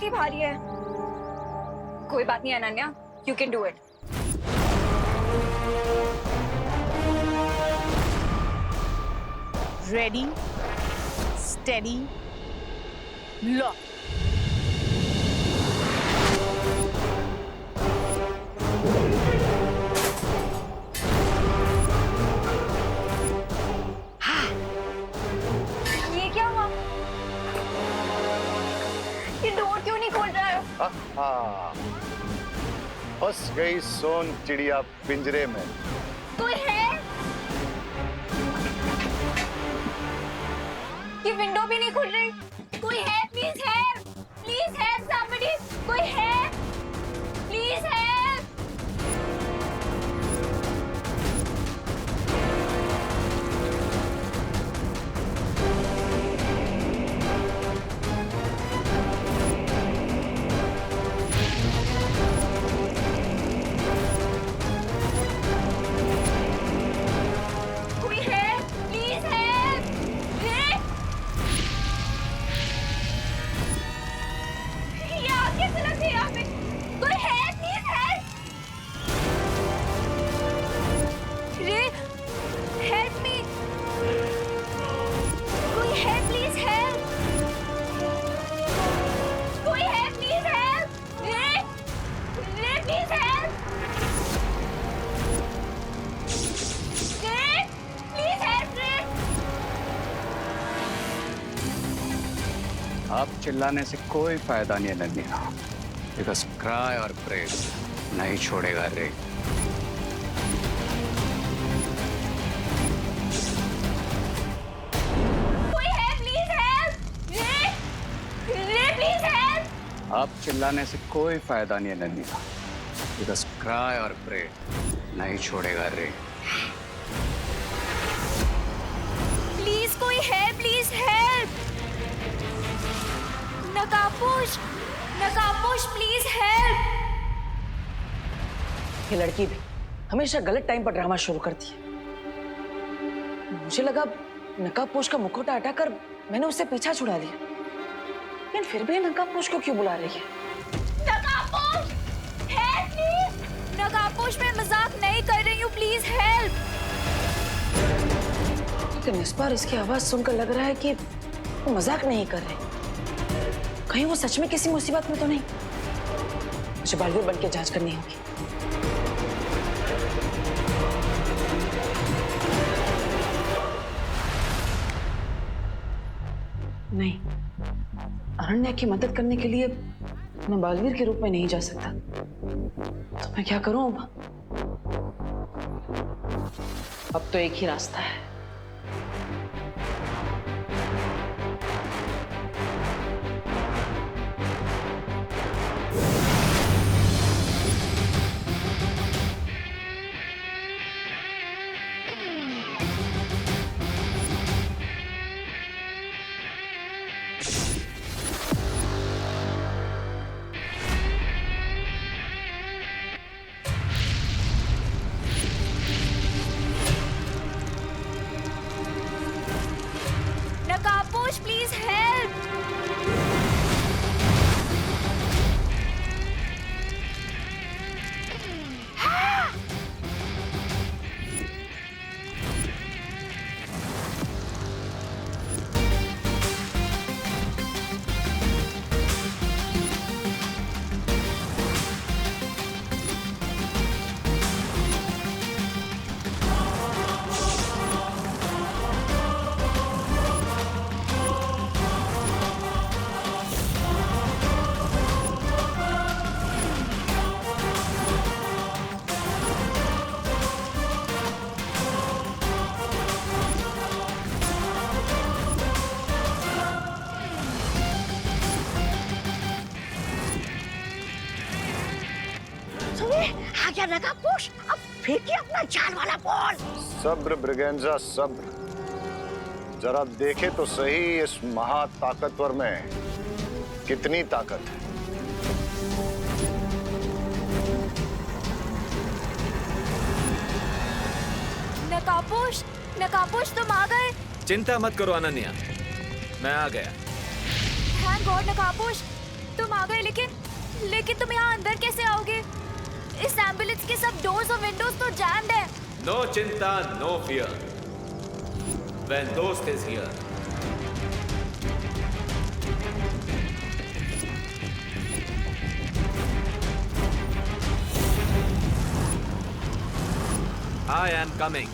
काफी भारी है। कोई बात नहीं Ananya, you can do it. Ready, steady, lock. ये क्या हुआ? ये डोर क्यों नहीं खोल रहा है? फंस गई सोन चिड़िया पिंजरे में। कोई है? ये विंडो भी नहीं खुल रही। कोई है? Please help, please help somebody. कोई है? Please help. कोई है? Please help. ये आग कैसे लग गई यहाँ पे? कोई है? Please help. रे, हेल्प मी। कोई है? Please help. कोई है? Please help. रे, रे प्लीज हेल्प। रे, प्लीज हेल्प रे। अब चिल्लाने से कोई फायदा नहीं है नन्या, बिकॉज क्राई और प्रे नहीं छोड़ेगा रे। कोई है? Please help. रे, रे प्लीज हेल्प। अब चिल्लाने से कोई फायदा नहीं है नन्या, बिकॉज क्राई और प्रे नहीं छोड़ेगा रे। प्लीज कोई है? Please help. नकाबपोश, नकाबपोश प्लीज हेल्प। ये लड़की भी हमेशा गलत टाइम पर ड्रामा शुरू करती है। मुझे लगा नकाबपोश का मुखौटा हटाकर मैंने उससे पीछा छुड़ा लिया, लेकिन फिर भी नकाबपोश को क्यों बुला रही है? नकाबपोश, हेल्प प्लीज। नकाबपोश मैं मजाक नहीं कर रही हूँ, प्लीज हेल्प। लेकिन इस बार इसकी आवाज सुनकर लग रहा है कि वो मजाक नहीं कर रहे। कहीं वो सच में किसी मुसीबत में तो नहीं? मुझे बालवीर बन के जांच करनी होगी। नहीं, अरण्या की मदद करने के लिए मैं बालवीर के रूप में नहीं जा सकता। तो मैं क्या करूं अब तो एक ही रास्ता है। नकाबपोश प्लीज हेल्प। आ गया नकाबपोश, अब फेंकिए अपना जान वाला बॉल। सब्र ब्रिगेंजा सब्र, जरा देखे तो सही इस महाताकतवर में कितनी ताकत है। नकाबपोश, नकाबपोश तुम आ गए। चिंता मत करो अनन्या, मैं आ गया। थैंक गॉड नकाबपोश, तुम आ गए, लेकिन तुम यहाँ अंदर कैसे आओगे? इस एम्बुलेंस के सब डोर्स और विंडोज तो जैम्ड है। No chinta, no fear. When Dost is here. I am coming.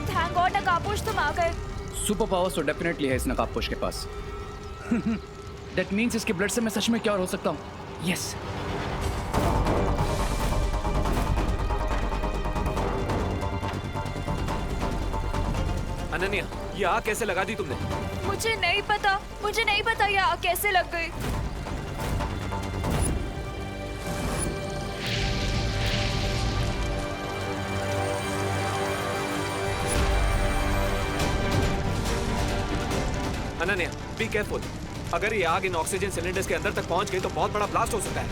Thank God नकाबपोश तुम आ गए। सुपर पावर्स तो डेफिनेटली है इस नकाबपोश के पास। दैट मीन्स इसके ब्लड से मैं सच में क्या और हो सकता हूँ। यस अनन्या, ये आग कैसे लगा दी तुमने? मुझे नहीं पता ये आग कैसे लग गई। Ananya, be careful. अगर ये आग इन ऑक्सीजन सिलेंडर्स के अंदर तक पहुंच गई तो बहुत बड़ा ब्लास्ट हो सकता है।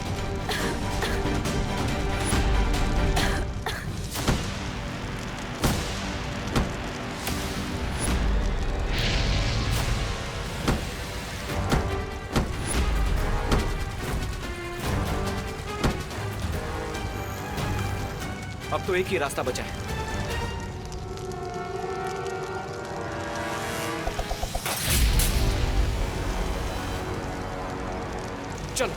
अब तो एक ही रास्ता बचा है। चलो।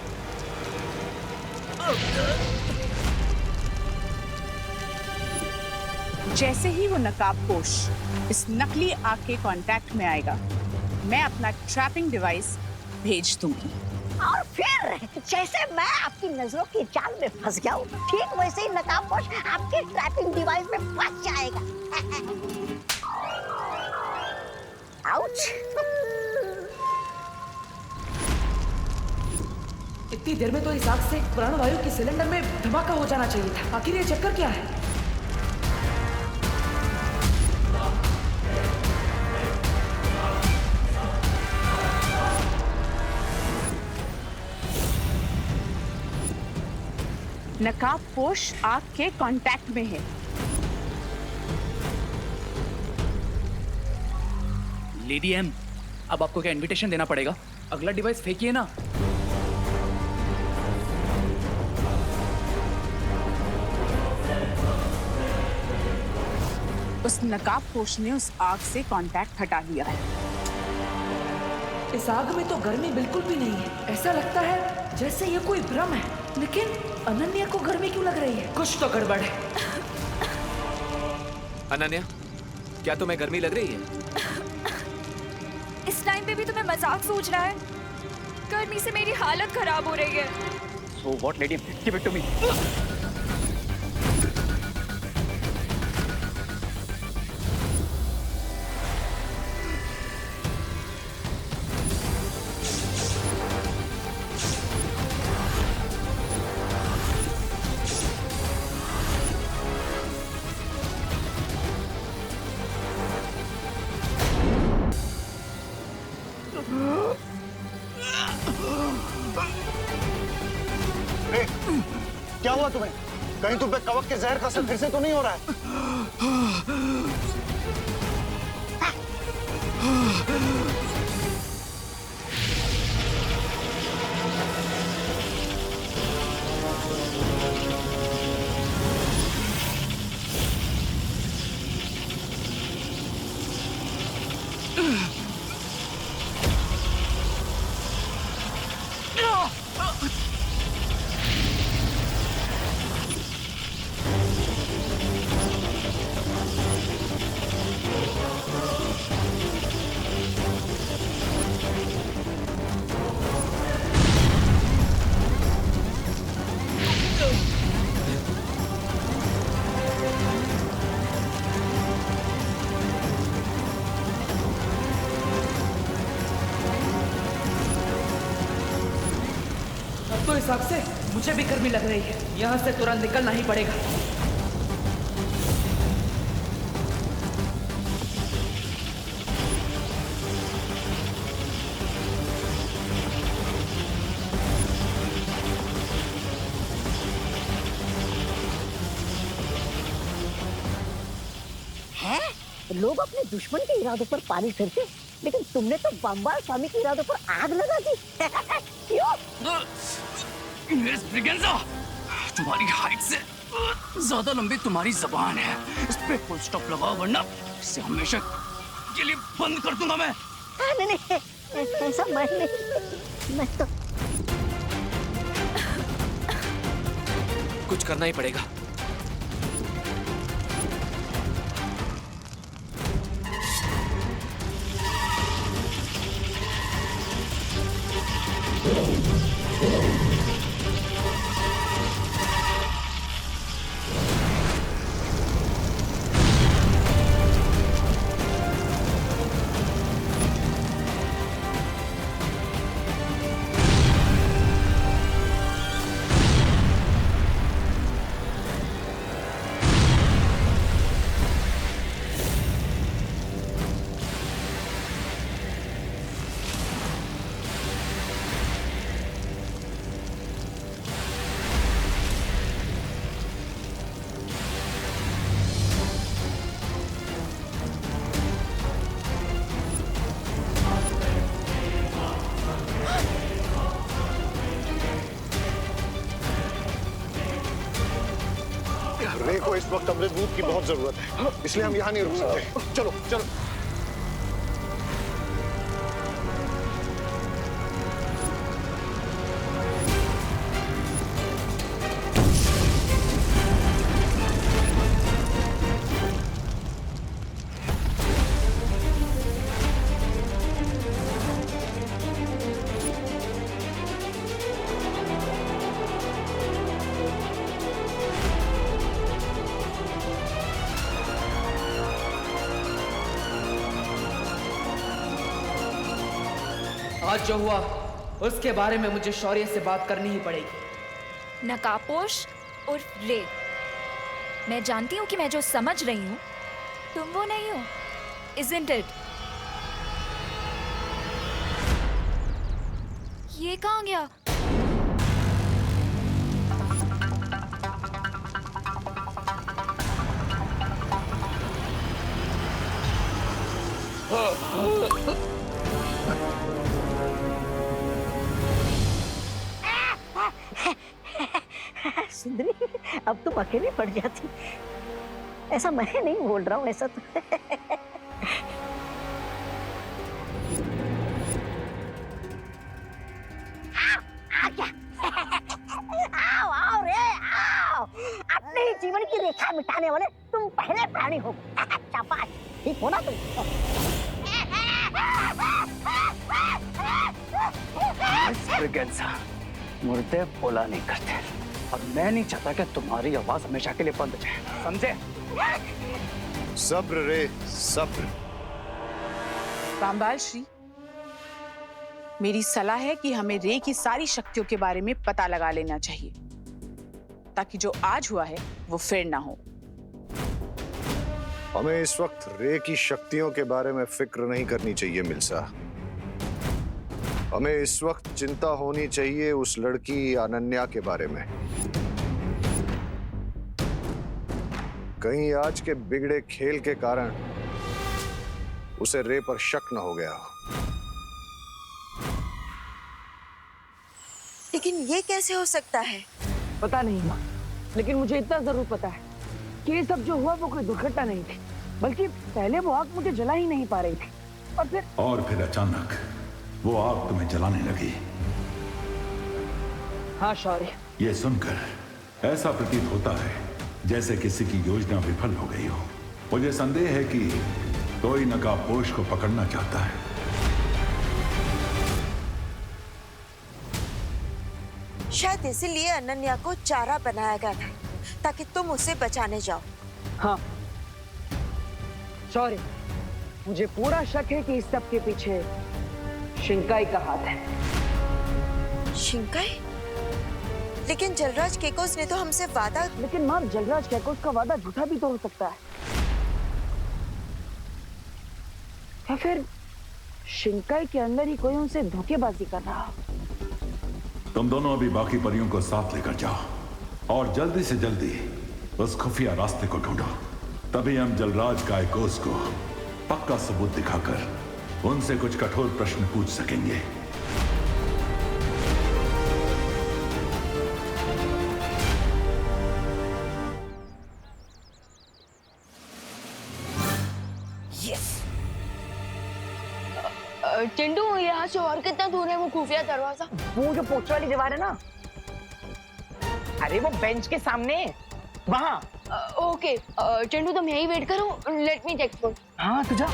जैसे ही वो नकाबपोश इस नकली आग के कांटेक्ट में आएगा, मैं अपना ट्रैपिंग डिवाइस भेज दूंगी। और फिर जैसे मैं आपकी नजरों की जाल में फंस गया हूँ, ठीक वैसे ही नकाबपोश आपके ट्रैपिंग डिवाइस में फंस जाएगा। आउच! इतनी देर में तो इस आग से प्राणवायु के सिलेंडर में धमाका हो जाना चाहिए था। आखिर ये चक्कर क्या है? नकाबपोश आग के कांटेक्ट में है। लेडी एम, अब आपको क्या इनविटेशन देना पड़ेगा? अगला डिवाइस फेंकिए ना। उस नकाबपोश ने उस आग से कांटेक्ट हटा दिया है। इस आग में तो गर्मी बिल्कुल भी नहीं है। ऐसा लगता है जैसे ये कोई भ्रम है। लेकिन अनन्या को गर्मी क्यों लग रही है? कुछ तो गड़बड़ है। अनन्या, क्या तुम्हें गर्मी लग रही है? इस टाइम पे भी तुम्हें मजाक सूझ रहा है? गर्मी से मेरी हालत खराब हो रही है। So what, lady? Give it to me. क्या हुआ तुम्हें? कहीं तुम पे कवक के जहर का असर फिर से तो नहीं हो रहा है? तो इस आग से मुझे भी गर्मी लग रही है। यहाँ से तुरंत निकलना ही पड़ेगा। लोग अपने दुश्मन के इरादों पर पानी फिरते, लेकिन तुमने तो बम्बाल स्वामी के इरादों पर आग लगा दी। क्यों? मिस ब्रिगेंजा, तुम्हारी हाइट से ज्यादा लंबी तुम्हारी जबान है। इस पे फुल स्टॉप लगाओ वरना इसे हमेशा के लिए बंद कर दूंगा मैं। नहीं, ऐसा मैं तो कुछ करना ही पड़ेगा। रे को इस वक्त अमृत दूध की बहुत जरूरत है, इसलिए हम यहाँ नहीं रुक सकते। चलो चलो। आज जो हुआ उसके बारे में मुझे शौर्य से बात करनी ही पड़ेगी। नकाबपोश और रे, मैं जानती हूँ कि मैं जो समझ रही हूँ तुम वो नहीं हो, isn't it? ये कहाँ गया? सुंदरी, अब तुम अकेली पड़ जाती। ऐसा मैं नहीं बोल रहा हूँ, ऐसा तो आओ आओ रे आओ, अपने ही जीवन की रेखा मिटाने वाले तुम पहले प्राणी हो। शाबाश, ठीक हो ना तुम? मुर्दे बोला नहीं करते और मैं नहीं चाहता कि तुम्हारी आवाज हमेशा के लिए बंद हो जाए, समझे? सब्र रे, सब्र। रामबाल श्री, मेरी सलाह है कि हमें रे की सारी शक्तियों के बारे में पता लगा लेना चाहिए ताकि जो आज हुआ है वो फिर ना हो। हमें इस वक्त रे की शक्तियों के बारे में फिक्र नहीं करनी चाहिए मिल्सा। हमें इस वक्त चिंता होनी चाहिए उस लड़की अनन्या के बारे में। कहीं आज के बिगड़े खेल के कारण उसे रे पर शक न हो गया हो। लेकिन ये कैसे हो सकता है? पता नहीं माँ, लेकिन मुझे इतना जरूर पता है कि ये सब जो हुआ वो कोई दुर्घटना नहीं थी, बल्कि पहले वो आग मुझे जला ही नहीं पा रही थी और फिर अचानक वो आग तुम्हें जलाने लगी। हाँ शौर्य, ये सुनकर ऐसा प्रतीत होता है जैसे किसी की योजना विफल हो गई हो। मुझे संदेह है कि कोई नकाबपोश को पकड़ना चाहता है। शायद इसीलिए अनन्या को चारा बनाया गया था ताकि तुम उसे बचाने जाओ। हाँ शौर्य, मुझे पूरा शक है कि इस सब के पीछे शिंकाई का हाथ है। शिंकाई? लेकिन जलराज केकोस ने तो हमसे वादा। लेकिन मां, जलराज केकोस का वादा झूठा भी तो हो सकता है, या फिर शिंकाई के अंदर ही कोई उनसे धोखेबाजी कर रहा हो। तुम दोनों अभी बाकी परियों को साथ लेकर जाओ और जल्दी से जल्दी उस खुफिया रास्ते को ढूंढो। तभी हम जलराज कायकोस को पक्का सबूत दिखाकर उनसे कुछ कठोर प्रश्न पूछ सकेंगे। चिंटू, यहाँ से और कितना दूर है वो खुफिया दरवाजा? वो जो पोस्टर वाली दीवार है ना, अरे वो बेंच के सामने वहाँ। ओके चिंटू, तुम यही वेट करो, लेट मी चेक फॉर। हाँ तुझा।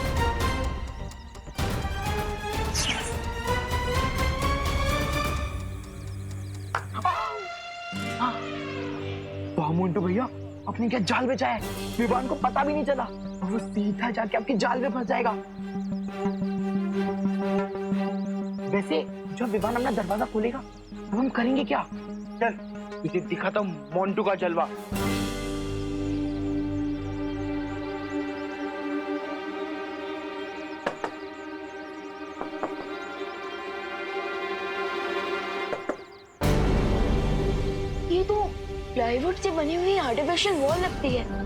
वाह मोंटू भैया, आपने क्या जाल बिछाया है, विवान को पता भी नहीं चला और वो सीधा जाके आपकी जाल में फंस जाएगा। वैसे जब विवान अपना दरवाजा खोलेगा तो हम करेंगे क्या? चल तुझे दिखाता हूँ मोंटू का जलवा। ये तो प्लाईवुड से बनी हुई आर्टिफिशियल वॉल लगती है।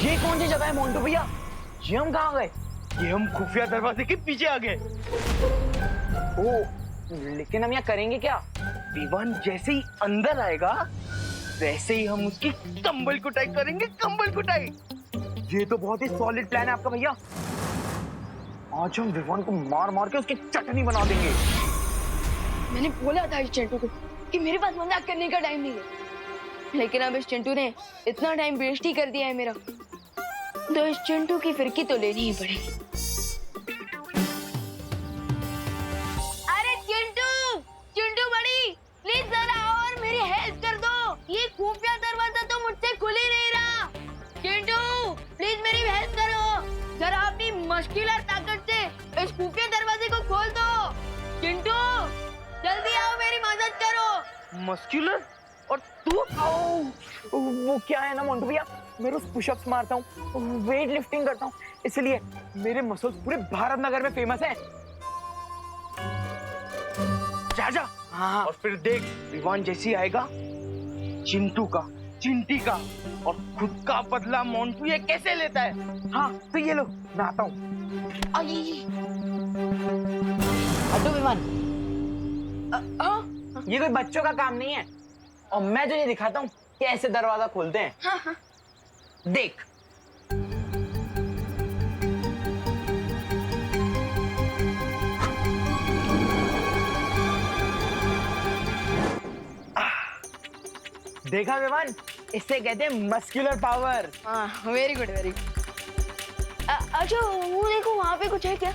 ये कौन सी जगह है मोंटू भैया? ये हम कहाँ गए? ये हम खुफिया दरवाजे के पीछे आ गए। ओ, लेकिन हम यहाँ करेंगे क्या? विवान जैसे ही अंदर आएगा वैसे ही हम उसकी कंबल कुटाई करेंगे, कंबल कुटाई। ये तो बहुत ही सॉलिड प्लान है आपका भैया। आज हम विवान को मार मार के उसकी चटनी बना देंगे। मैंने बोला था इस चिंटू को कि मेरे पास मजाक करने का टाइम नहीं है, लेकिन अब इस चिंटू ने इतना टाइम वेस्ट ही कर दिया है मेरा, तो इस चिंटू की फिरकी तो लेनी ही पड़ेगी। अरे चिंटू, चिंटू बड़ी, प्लीज जरा और मेरी हेल्प कर दो। ये खुफिया दरवाजा तो मुझसे खुल ही नहीं रहा। चिंटू प्लीज मेरी हेल्प करो, जरा अपनी मस्कुलर ताकत से इस खुफिया दरवाजे को खोल दो। चिंटू जल्दी आओ, मेरी मदद करो। मस्कुलर? और तू? वो क्या है ना मोंटू भैया, मैं रोज पुशअप्स मारता हूँ, वेट लिफ्टिंग करता हूँ, इसलिए मेरे मसल्स पूरे भारत नगर में फेमस हैं। जा जा। हाँ, और फिर देख विवान जैसी आएगा, चिंटू का, चिंटी का और खुद का बदला मोंटू ये कैसे लेता है। हाँ तो ये लो, मैं आता हूँ। हटो विवान। ये कोई बच्चों का काम नहीं है, और मैं तुझे दिखाता हूँ कैसे दरवाजा खोलते हैं। हाँ हाँ। देख। देखा विमान, इससे कहते हैं मस्कुलर पावर। हाँ वेरी गुड, वेरी गुड। अच्छा वो देखो, वहाँ पे कुछ है क्या?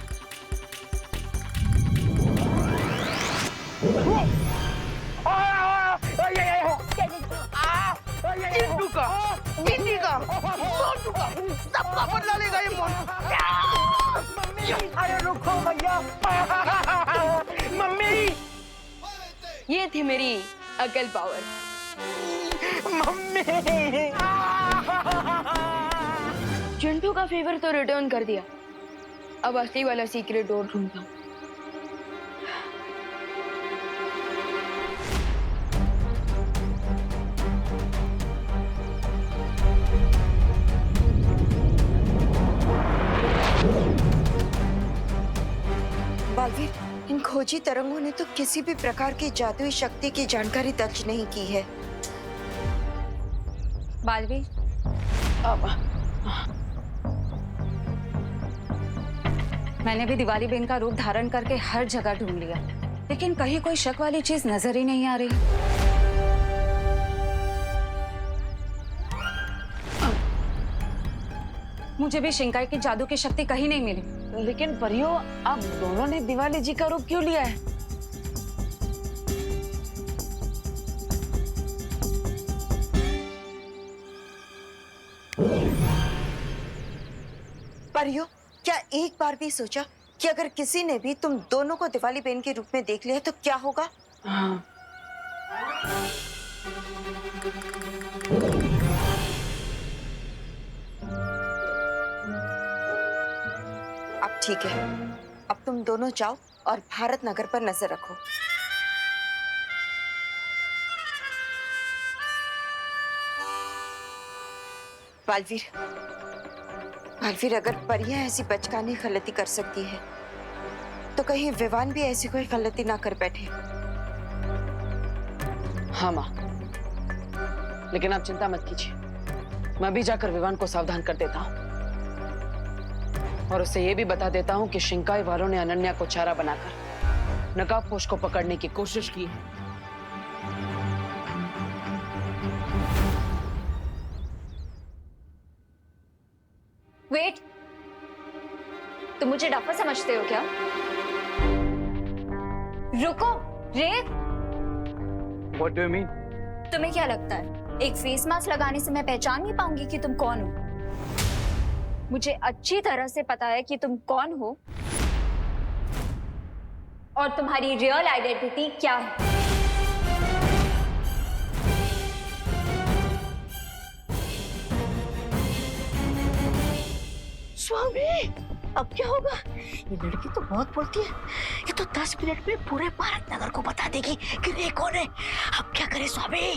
चिंटू का, चिंटी का, मोंटू का, सबका बदला लेगा ये मोंटू। अरे रुको भैया। मम्मी, ये थी मेरी अकल पावर। मम्मी। चिंटू का फेवर तो रिटर्न कर दिया, अब असली वाला सीक्रेट डोर ढूंढता हूँ। बालवीर, इन खोजी तरंगों ने तो किसी भी प्रकार की जादुई शक्ति की जानकारी दर्ज नहीं की है। बालवीर, मैंने भी दिवाली बेन का रूप धारण करके हर जगह ढूंढ लिया, लेकिन कहीं कोई शक वाली चीज नजर ही नहीं आ रही। मुझे भी शिंकाई की जादू की शक्ति कहीं नहीं मिली। लेकिन परियो, आप दोनों ने दिवाली जी का रूप क्यों लिया है? परियो, क्या एक बार भी सोचा कि अगर किसी ने भी तुम दोनों को दिवाली बहन के रूप में देख लिया तो क्या होगा? हाँ। अब ठीक है, अब तुम दोनों जाओ और भारत नगर पर नजर रखो। बालवीर, बालवीर, अगर परियां ऐसी बचकानी गलती कर सकती है तो कहीं विवान भी ऐसी कोई गलती ना कर बैठे। हाँ माँ, लेकिन आप चिंता मत कीजिए, मैं भी जाकर विवान को सावधान कर देता हूँ और उसे ये भी बता देता हूँ कि शिंकाई वालों ने अनन्या को चारा बनाकर नकाबपोश को पकड़ने की कोशिश की है। वेट, तुम मुझे डफर समझते हो क्या? रुको, रे, What do you mean? तुम्हें क्या लगता है एक फेस मास्क लगाने से मैं पहचान नहीं पाऊंगी कि तुम कौन हो? मुझे अच्छी तरह से पता है कि तुम कौन हो और तुम्हारी रियल आइडेंटिटी क्या है। स्वामी, अब क्या होगा? ये लड़की तो बहुत बोलती है, ये तो 10 मिनट में पूरे भारत नगर को बता देगी कि रे कौन है। अब क्या करे स्वामी?